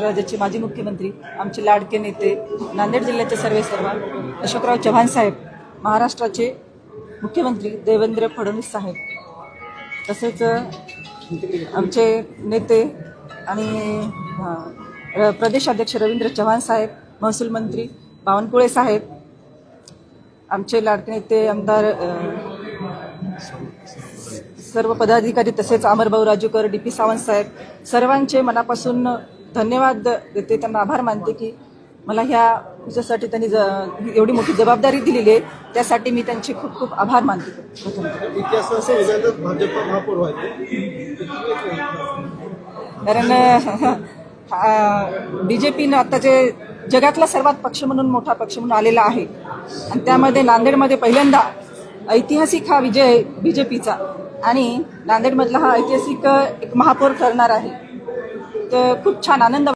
महाराष्ट्र राज्याचे माजी मुख्यमंत्री, आमचे लाडके नेते, नांदेड जिल्ह्याचे सर्वेसर्वा अशोकराव चव्हाण साहेब, महाराष्ट्राचे मुख्यमंत्री देवेंद्र फडणवीस साहेब, तसेच आमचे नेते आणि प्रदेशाध्यक्ष रवींद्र चव्हाण साहेब, महसूल मंत्री बावनकुळे साहेब, आमचे लाडके नेते आमदार सर्व पदाधिकारी, तसेच अमरभाऊ राजूकर, DP सावंत साहेब, सर्वांचे मनापासून धन्यवाद देते, त्यांना आभार मानते की मला ह्या तुझ्यासाठी त्यांनी एवढी मोठी जबाबदारी दिलेली आहे, त्यासाठी मी त्यांचे खूप खूप आभार मानते. कारण BJPनं आता जे जगातला सर्वात पक्ष म्हणून मोठा पक्ष म्हणून आलेला आहे आणि त्यामध्ये नांदेडमध्ये पहिल्यांदा ऐतिहासिक हा विजय BJPचा आणि नांदेडमधला हा ऐतिहासिक एक महापौर ठरणार आहे, तर खूप छान आनंद